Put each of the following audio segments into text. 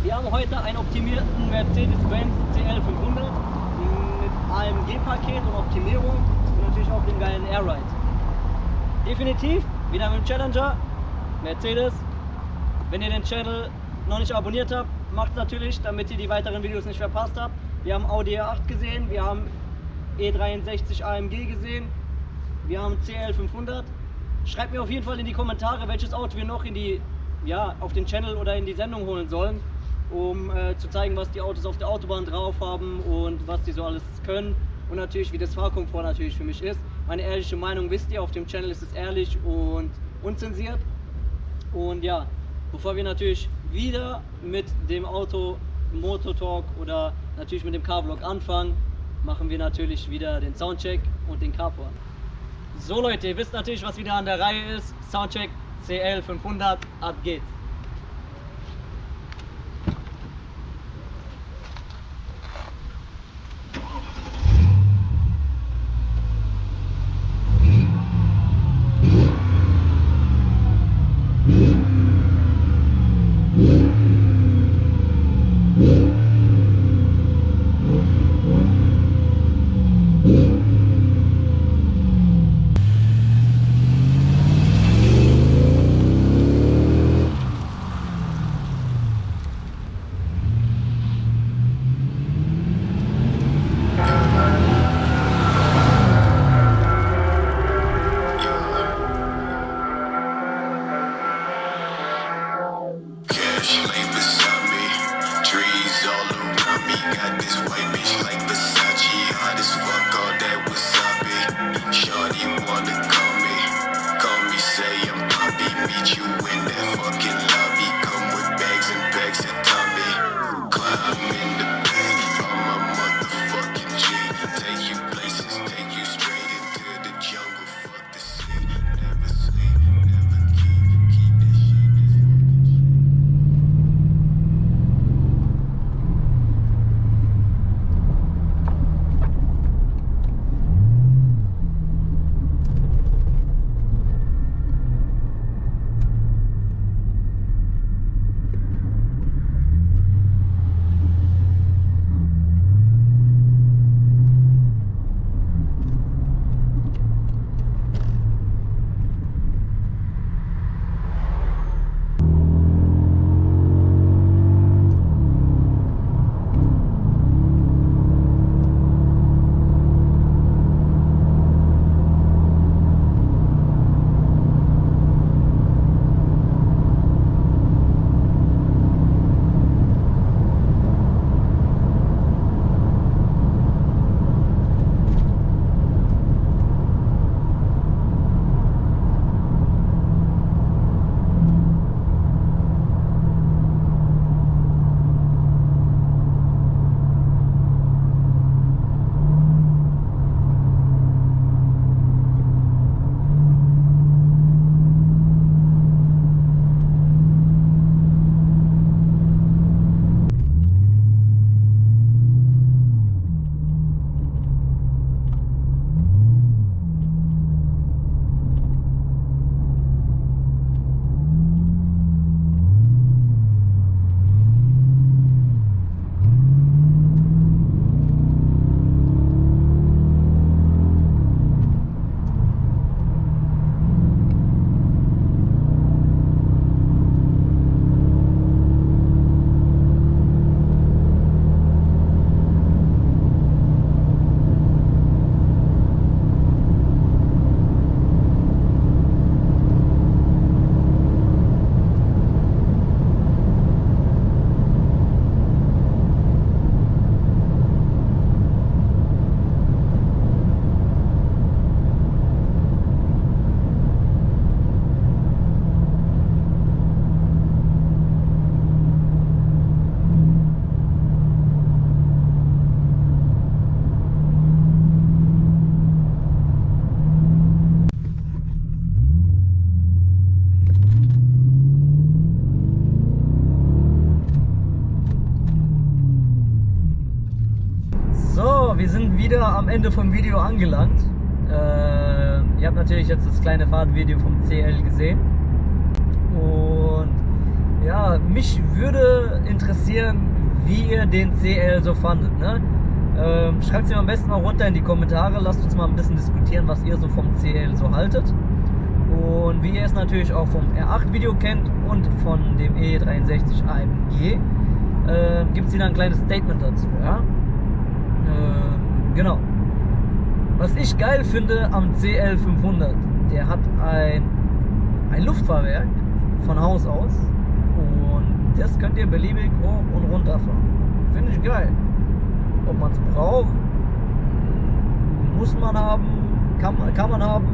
Wir haben heute einen optimierten Mercedes-Benz CL 500 mit AMG-Paket und Optimierung und natürlich auch den geilen Airride. Definitiv wieder mit dem Challenger, Mercedes. Wenn ihr den Channel noch nicht abonniert habt, macht es natürlich, damit ihr die weiteren Videos nicht verpasst habt. Wir haben Audi R8 gesehen, wir haben E63 AMG gesehen, wir haben CL 500. Schreibt mir auf jeden Fall in die Kommentare, welches Auto wir noch in die, auf den Channel oder in die Sendung holen sollen, um zu zeigen, was die Autos auf der Autobahn drauf haben und was die so alles können und natürlich, wie das Fahrkomfort natürlich für mich ist. Meine ehrliche Meinung wisst ihr, auf dem Channel ist es ehrlich und unzensiert. Und ja, bevor wir natürlich wieder mit dem Auto Motor-Talk oder natürlich mit dem Car-Vlog anfangen, machen wir natürlich wieder den Soundcheck und den Carport. So Leute, ihr wisst natürlich, was wieder an der Reihe ist. Soundcheck CL 500, ab geht's. Wir sind wieder am Ende vom Video angelangt. Ihr habt natürlich jetzt das kleine Fahrtvideo vom CL gesehen. Und Ja, mich würde interessieren, wie ihr den CL so fandet. Ne? Schreibt es mir am besten mal runter in die Kommentare. Lasst uns mal ein bisschen diskutieren, was ihr so vom CL so haltet. Und wie ihr es natürlich auch vom R8-Video kennt und von dem E63 AMG, gibt es wieder ein kleines Statement dazu. Ja? Genau. Was ich geil finde am CL500, der hat ein Luftfahrwerk von Haus aus und das könnt ihr beliebig hoch und runter fahren. Finde ich geil. Ob man es braucht, muss man haben, kann man haben,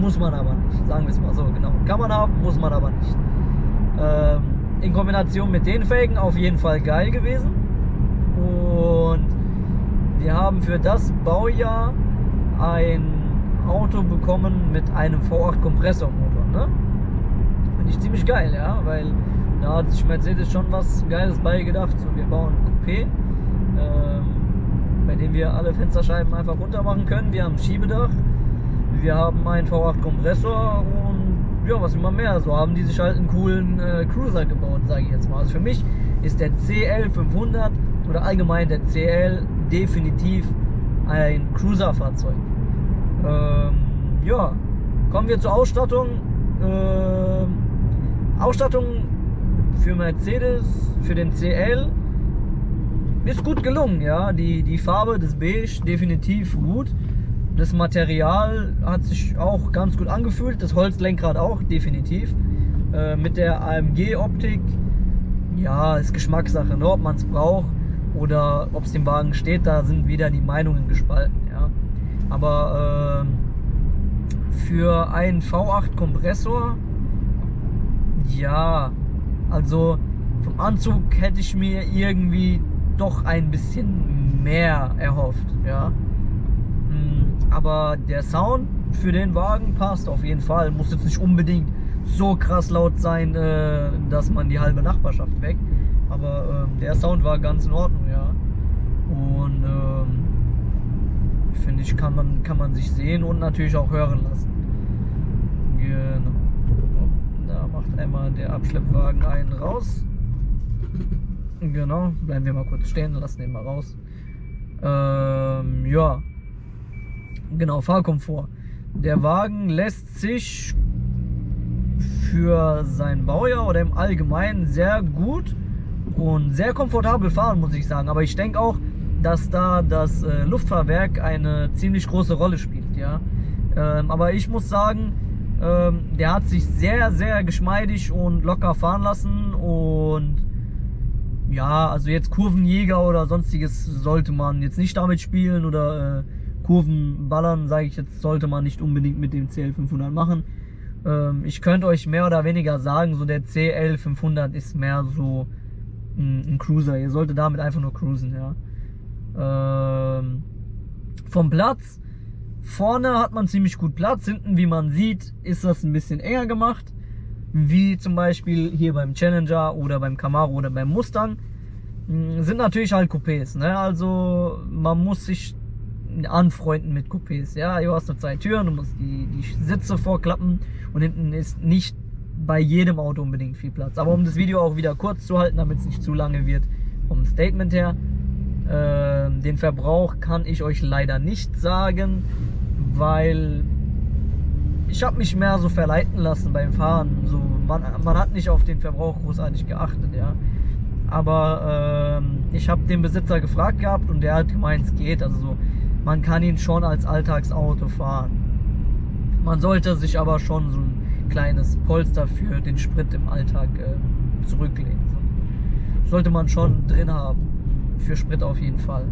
muss man aber nicht. Sagen wir es mal so, genau. Kann man haben, muss man aber nicht. In Kombination mit den Felgen auf jeden Fall geil gewesen. Und wir haben für das Baujahr ein Auto bekommen mit einem V8 Kompressormotor. Ne? Finde ich ziemlich geil, ja, weil da hat sich Mercedes schon was Geiles bei gedacht. So, wir bauen ein Coupé, bei dem wir alle Fensterscheiben einfach runter machen können. Wir haben ein Schiebedach, wir haben einen V8 Kompressor und ja, was immer mehr. So haben die sich halt einen coolen Cruiser gebaut, sage ich jetzt mal. Also für mich ist der CL500 oder allgemein der CL definitiv ein Cruiser-Fahrzeug. Ja, kommen wir zur Ausstattung. Ausstattung für Mercedes, für den CL ist gut gelungen, ja. Die Farbe des Beige definitiv gut. Das Material hat sich auch ganz gut angefühlt. Das Holzlenkrad auch definitiv. Mit der AMG-Optik, ja, ist Geschmackssache, ne? Ob man es braucht oder ob es im Wagen steht, da sind wieder die Meinungen gespalten, ja. Aber für einen V8 Kompressor, ja, also vom Anzug hätte ich mir irgendwie doch ein bisschen mehr erhofft, ja. Aber der Sound für den Wagen passt auf jeden Fall. Muss jetzt nicht unbedingt so krass laut sein, dass man die halbe Nachbarschaft weckt. Aber der Sound war ganz in Ordnung, ja. Und finde ich, kann man sich sehen und natürlich auch hören lassen. Genau. Da macht einmal der Abschleppwagen einen raus. Genau, bleiben wir mal kurz stehen, lassen den mal raus. Ja. Genau, Fahrkomfort. Der Wagen lässt sich für sein Baujahr oder im Allgemeinen sehr gut und sehr komfortabel fahren, muss ich sagen. Aber ich denke auch, dass da das Luftfahrwerk eine ziemlich große Rolle spielt, ja. Aber ich muss sagen, der hat sich sehr, sehr geschmeidig und locker fahren lassen und ja, also jetzt Kurvenjäger oder sonstiges sollte man jetzt nicht damit spielen oder Kurven ballern, sage ich jetzt, sollte man nicht unbedingt mit dem CL500 machen. Ich könnte euch mehr oder weniger sagen, so der CL500 ist mehr so ein Cruiser. Ihr solltet damit einfach nur cruisen, ja. Vom Platz, vorne hat man ziemlich gut Platz, hinten, wie man sieht, ist das ein bisschen enger gemacht, wie zum Beispiel hier beim Challenger oder beim Camaro oder beim Mustang. Sind natürlich halt Coupés, ne? Also man muss sich anfreunden mit Coupés, ja. Du hast nur 2 Türen, du musst die Sitze vorklappen und hinten ist nicht bei jedem Auto unbedingt viel Platz. Aber um das Video auch wieder kurz zu halten, damit es nicht zu lange wird, vom Statement her, den Verbrauch kann ich euch leider nicht sagen, weil ich habe mich mehr so verleiten lassen beim Fahren. So, man hat nicht auf den Verbrauch großartig geachtet, ja. Aber ich habe den Besitzer gefragt gehabt und der hat gemeint, es geht. Also so, man kann ihn schon als Alltagsauto fahren. Man sollte sich aber schon so ein kleines Polster für den Sprit im Alltag zurücklegen. So. Sollte man schon drin haben. Für Sprit auf jeden Fall.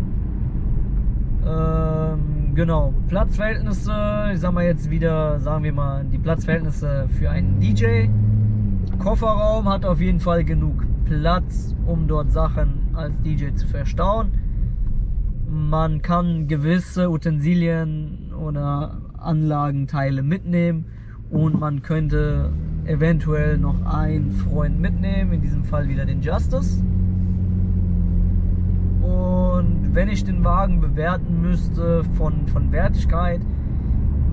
Genau. Platzverhältnisse, ich sag mal jetzt wieder, sagen wir mal, die Platzverhältnisse für einen DJ. Kofferraum hat auf jeden Fall genug Platz, um dort Sachen als DJ zu verstauen. Man kann gewisse Utensilien oder Anlagenteile mitnehmen und man könnte eventuell noch einen Freund mitnehmen, in diesem Fall wieder den Justice. Und wenn ich den Wagen bewerten müsste von Wertigkeit,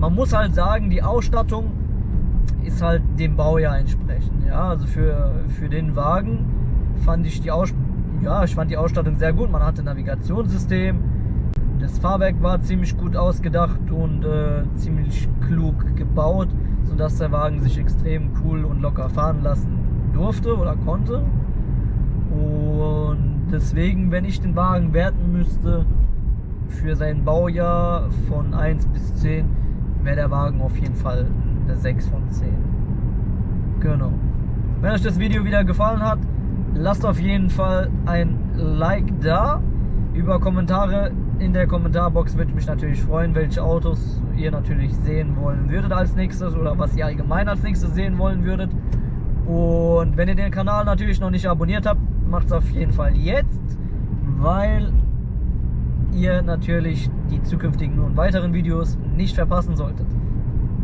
man muss halt sagen, die Ausstattung ist halt dem Baujahr entsprechend. Ja, also für den Wagen fand ich ich fand die Ausstattung sehr gut. Man hatte ein Navigationssystem, das Fahrwerk war ziemlich gut ausgedacht und ziemlich klug gebaut, sodass der Wagen sich extrem cool und locker fahren lassen durfte oder konnte. Und deswegen, wenn ich den Wagen werten müsste für sein Baujahr von 1 bis 10, wäre der Wagen auf jeden Fall eine 6 von 10. Genau. Wenn euch das Video wieder gefallen hat, lasst auf jeden Fall ein Like da. Über Kommentare in der Kommentarbox würde ich mich natürlich freuen, welche Autos ihr natürlich sehen wollen würdet als nächstes oder was ihr allgemein als nächstes sehen wollen würdet. Und wenn ihr den Kanal natürlich noch nicht abonniert habt, macht es auf jeden Fall jetzt, weil ihr natürlich die zukünftigen und weiteren Videos nicht verpassen solltet.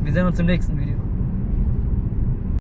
Wir sehen uns im nächsten Video.